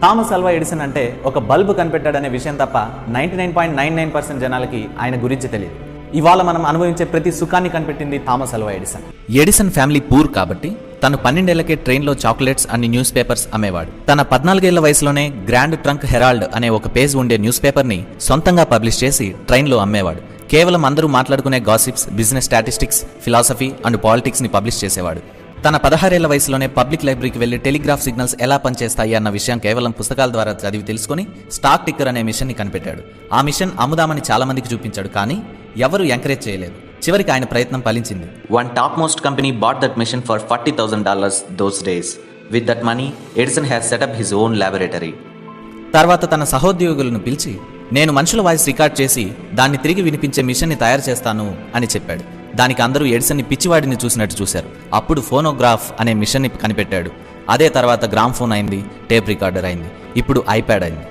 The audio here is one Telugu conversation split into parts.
థామస్ అల్వా ఎడిసన్ అంటే ఒక బల్బు కనిపెట్టాడనే విషయం తప్ప 99.99% జనాలకి ఆయన గురించి తెలియదు. ఇవాళ మనం అనుభవించే ప్రతి సుఖాన్ని కనిపెట్టింది Thomas Alva Edison. Edison family poor కాబట్టి తను 12 ఏళ్లకే ట్రైన్లో చాక్లెట్స్ అన్ని న్యూస్ పేపర్స్ అమ్మేవాడు. తన 14 ఏళ్ల వయసులోనే గ్రాండ్ ట్రంక్ హెరాల్డ్ అనే ఒక పేజ్ ఉండే న్యూస్ పేపర్ని సొంతంగా పబ్లిష్ చేసి ట్రైన్లో అమ్మేవాడు. కేవలం అందరూ మాట్లాడుకునే gossips, business statistics, philosophy and పాలిటిక్స్ని పబ్లిష్ చేసేవాడు. తన 16 ఏళ్ల వయసులోనే పబ్లిక్ లైబ్రరీకి వెళ్లి టెలిగ్రాఫ్ సిగ్నల్స్ ఎలా పనిచేస్తాయి అన్న విషయం కేవలం పుస్తకాల ద్వారా చదివి తెలుసుకుని స్టాక్ టిక్కర్ అనే మిషన్ని కనిపెట్టాడు. ఆ మిషన్ అమ్ముదామని చాలా మందికి చూపించాడు, కానీ ఎవరు ఎంకరేజ్ చేయలేదు. చివరికి ఆయన ప్రయత్నం ఫలించింది. One topmost company bought that machine for $40,000 those days. With that money, Edison has set up his own laboratory. తర్వాత తన సహోద్యోగులను పిలిచి, నేను మనుషుల వాయిస్ రికార్డ్ చేసి దాన్ని తిరిగి వినిపించే మిషన్ని తయారు చేస్తాను అని చెప్పాడు. దానికి అందరూ ఎడిసన్ని పిచ్చివాడిని చూసినట్టు చూశారు. అప్పుడు ఫోనోగ్రాఫ్ అనే మిషన్ని కనిపెట్టాడు. అదే తర్వాత గ్రామ్ ఫోన్ అయింది, టేప్ రికార్డర్ అయింది, ఇప్పుడు ఐప్యాడ్ అయింది.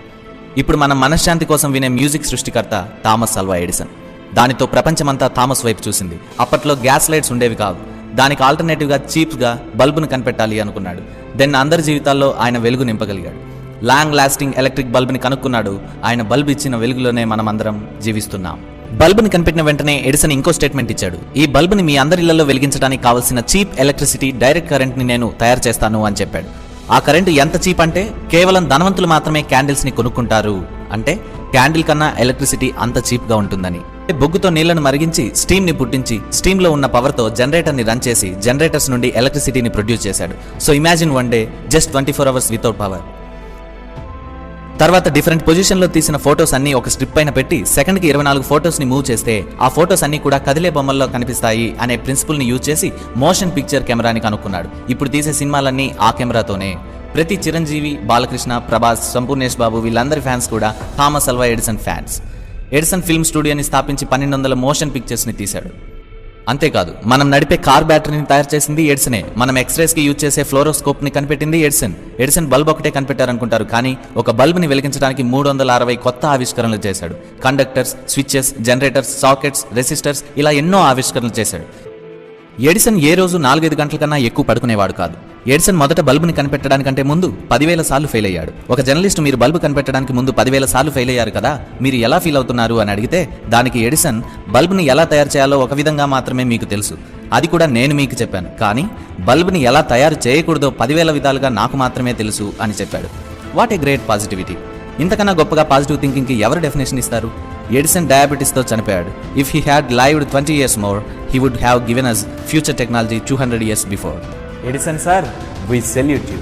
ఇప్పుడు మనం మనశ్శాంతి కోసం వినే మ్యూజిక్ సృష్టికర్త థామస్ అల్వా ఎడిసన్. దానితో ప్రపంచమంతా థామస్ వైపు చూసింది. అప్పట్లో గ్యాస్ లైట్స్ ఉండేవి కావు. దానికి ఆల్టర్నేటివ్గా చీప్గా బల్బును కనిపెట్టాలి అనుకున్నాడు. దెన్ అందరి జీవితాల్లో ఆయన వెలుగు నింపగలిగాడు. లాంగ్ లాస్టింగ్ ఎలక్ట్రిక్ బల్బుని కనుక్కున్నాడు. ఆయన బల్బు ఇచ్చిన వెలుగులోనే మనం అందరం జీవిస్తున్నాం. బల్బుని కనిపెట్టిన వెంటనే ఎడిసన్ ఇంకో స్టేట్మెంట్ ఇచ్చాడు. ఈ బల్బుని మీ అందరి ఇళ్లలో వెలిగించడానికి కావాల్సిన చీప్ ఎలక్ట్రిసిటీ, డైరెక్ట్ కరెంట్ని నేను తయారు చేస్తాను అని చెప్పాడు. ఆ కరెంటు ఎంత చీప్ అంటే కేవలం ధనవంతులు మాత్రమే క్యాండిల్స్ని కొనుక్కుంటారు. అంటే క్యాండిల్ కన్నా ఎలక్ట్రిసిటీ అంత చీప్గా ఉంటుందని. బొగ్గుతో నీళ్లను మరిగించి స్టీమ్ని పుట్టించి స్టీమ్లో ఉన్న పవర్తో జనరేటర్ని రన్ చేసి జనరేటర్స్ నుండి ఎలక్ట్రిసిటీని ప్రొడ్యూస్ చేశాడు. So imagine one day just 24 hours without power. తర్వాత డిఫరెంట్ పొజిషన్లో తీసిన ఫొటోస్ అన్ని ఒక స్ట్రిప్ పైన పెట్టి సెకండ్కి 24 ఫొటోస్ని మూవ్ చేస్తే ఆ ఫొటోస్ అన్ని కూడా కదిలే బొమ్మల్లో కనిపిస్తాయి అనే ప్రిన్సిపల్ని యూజ్ చేసి మోషన్ పిక్చర్ కెమెరాని కనుక్కున్నాడు. ఇప్పుడు తీసే సినిమాలన్నీ ఆ కెమెరాతోనే. ప్రతి చిరంజీవి, బాలకృష్ణ, ప్రభాస్, సంపూర్ణేష్ బాబు వీళ్ళందరి ఫ్యాన్స్ కూడా Thomas Alva Edison fans. Edison film స్టూడియోని స్థాపించి 1200 మోషన్ పిక్చర్స్ని తీశాడు. అంతేకాదు, మనం నడిపే కార్ బ్యాటరీని తయారు చేసింది ఎడిసనే. మనం ఎక్స్రేస్కి యూజ్ చేసే ఫ్లోరోస్కోప్ని కనిపెట్టింది ఎడిసన్. ఎడిసన్ బల్బ్ ఒకటే కనిపెట్టారనుకుంటారు, కానీ ఒక బల్బ్ని వెలిగించడానికి 360 కొత్త ఆవిష్కరణలు చేశాడు. Conductors, switches, generators, sockets, resistors, ఇలా ఎన్నో ఆవిష్కరణలు చేశాడు. ఎడిసన్ ఏ రోజు 4-5 గంటల కన్నా ఎక్కువ పడుకునేవాడు కాదు. ఎడిసన్ మొదట బల్బుని కనిపెట్టడానికంటే ముందు 10,000 సార్లు ఫెయిల్ అయ్యాడు. ఒక జర్నలిస్ట్ మీరు బల్బు కనిపెట్టడానికి ముందు 10,000 సార్లు ఫెయిల్ అయ్యారు కదా, మీరు ఎలా ఫీల్ అవుతున్నారు అని అడిగితే దానికి ఎడిసన్, బల్బుని ఎలా తయారు చేయాలో ఒక విధంగా మాత్రమే మీకు తెలుసు, అది కూడా నేను మీకు చెప్పాను, కానీ బల్బుని ఎలా తయారు చేయకూడదో 10,000 విధాలుగా నాకు మాత్రమే తెలుసు అని చెప్పాడు. What a great positivity. ఇంతకన్నా గొప్పగా పాజిటివ్ థింకింగ్కి ఎవరు డెఫినేషన్ ఇస్తారు? ఎడిసన్ డయాబెటీస్తో చనిపోయాడు. If he had lived 20 years more, he would have given us future technology 200 years before. Edison sir, we salute you.